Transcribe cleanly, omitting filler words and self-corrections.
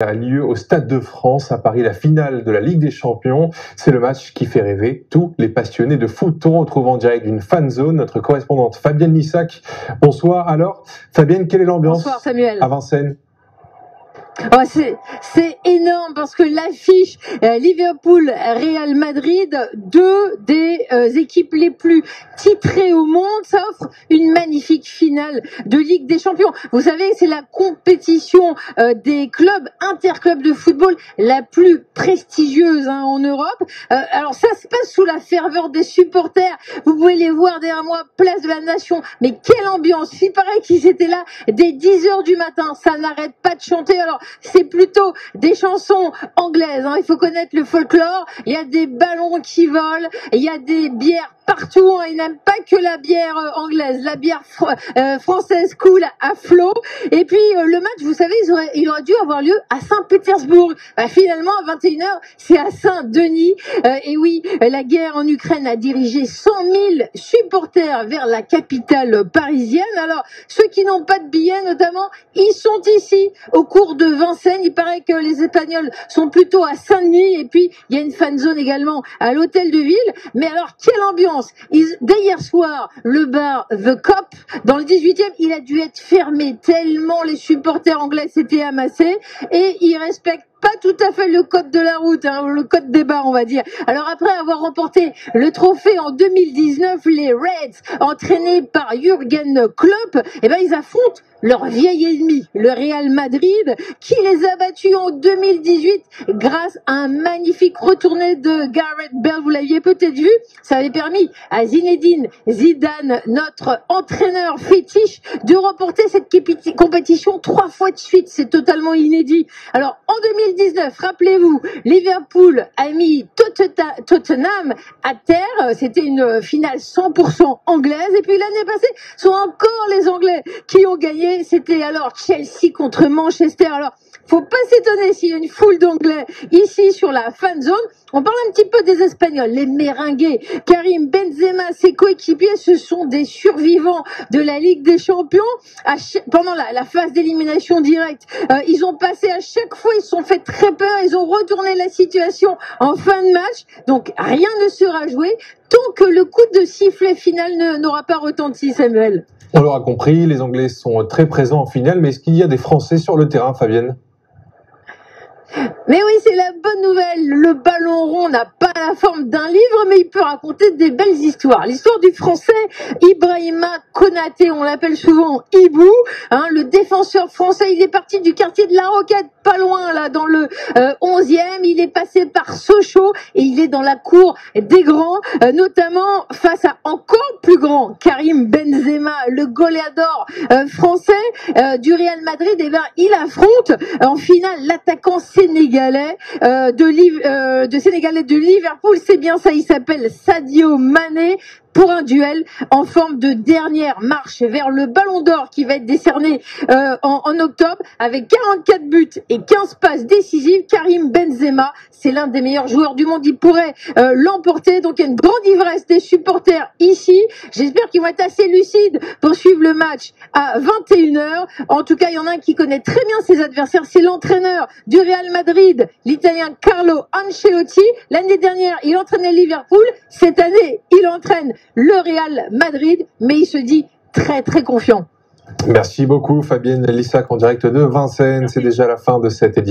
A lieu au Stade de France à Paris, la finale de la Ligue des Champions. C'est le match qui fait rêver tous les passionnés de foot. On retrouve en direct d'une fan zone notre correspondante Fabienne Lissac. Bonsoir. Alors, Fabienne, quelle est l'ambiance à Vincennes? Oh, c'est énorme parce que l'affiche Liverpool-Real Madrid, deux des équipes les plus titrées au monde, ça offre une magnifique finale de Ligue des Champions. Vous savez, c'est la compétition des clubs, interclubs de football la plus prestigieuse en Europe. Alors ça se passe sous la ferveur des supporters. Vous pouvez les voir derrière moi, place de la Nation. Mais quelle ambiance! Il paraît qu'ils étaient là dès 10h du matin. Ça n'arrête pas de chanter. Alors c'est plutôt des chansons anglaises, il faut connaître le folklore. Il y a des ballons qui volent, il y a des bières partout, ils n'aiment pas que la bière anglaise, la bière française coule à flot. Et puis le match, vous savez, il aurait dû avoir lieu à Saint-Pétersbourg. Finalement, à 21h, c'est à Saint-Denis. Et oui, la guerre en Ukraine a dirigé 100 000 supporters vers la capitale parisienne. Alors, ceux qui n'ont pas de billets, notamment, ils sont ici, au cours de Vincennes. Il paraît que les Espagnols sont plutôt à Saint-Denis. Et puis, il y a une fan zone également à l'hôtel de ville. Mais alors, quelle ambiance! Dès hier soir, le bar The Cop, dans le 18e, il a dû être fermé tellement les supporters anglais s'étaient amassés et ils respectent pas tout à fait le code de la route, le code des bars, on va dire. Alors après avoir remporté le trophée en 2019, les Reds, entraînés par Jürgen Klopp, ils affrontent leur vieil ennemi, le Real Madrid, qui les a battus en 2018 grâce à un magnifique retourné de Gareth Bale. Vous l'aviez peut-être vu, ça avait permis à Zinedine Zidane, notre entraîneur fétiche, de remporter cette compétition 3 fois de suite. C'est totalement inédit. Alors en 2019, rappelez-vous, Liverpool a mis Tottenham à terre. C'était une finale 100% anglaise. Et puis l'année passée, ce sont encore les Anglais qui ont gagné. C'était alors Chelsea contre Manchester. Alors, faut pas s'étonner s'il y a une foule d'Anglais ici sur la fan zone. On parle un petit peu des Espagnols, les merengues. Karim Benzema, ses coéquipiers, ce sont des survivants de la Ligue des Champions. Pendant la phase d'élimination directe, ils ont passé à chaque fois, ils se sont fait très peur, ils ont retourné la situation en fin de match. Donc rien ne sera joué tant que le coup de sifflet final n'aura pas retenti, Samuel. On l'aura compris, les Anglais sont très présents en finale, mais est-ce qu'il y a des Français sur le terrain, Fabienne? Mais oui, c'est la bonne nouvelle. Le ballon rond n'a pas la forme d'un livre, mais il peut raconter des belles histoires. L'histoire du Français Ibrahima Konaté, on l'appelle souvent Ibou, le défenseur français. Il est parti du quartier de la Roquette, pas loin, là, dans le 11e. Il est passé par Sochaux et il est dans la cour des grands, notamment face à encore plus grand Karim Benzema, le goleador français du Real Madrid. Il affronte en finale l'attaquant sénégalais de Liverpool, c'est bien ça, il s'appelle Sadio Mané, pour un duel en forme de dernière marche vers le Ballon d'Or qui va être décerné en octobre avec 44 buts et 15 passes décisives. Karim Benzema, c'est l'un des meilleurs joueurs du monde, il pourrait l'emporter. Donc il y a une grande ivresse des supporters ici. J'espère qu'ils vont être assez lucides pour suivre le match à 21h. En tout cas, il y en a un qui connaît très bien ses adversaires, c'est l'entraîneur du Real Madrid, l'Italien Carlo Ancelotti. L'année dernière, il entraînait Liverpool. Cette année, il entraîne le Real Madrid, mais il se dit très très confiant. Merci beaucoup Fabienne Lissac en direct de Vincennes. C'est déjà la fin de cette édition.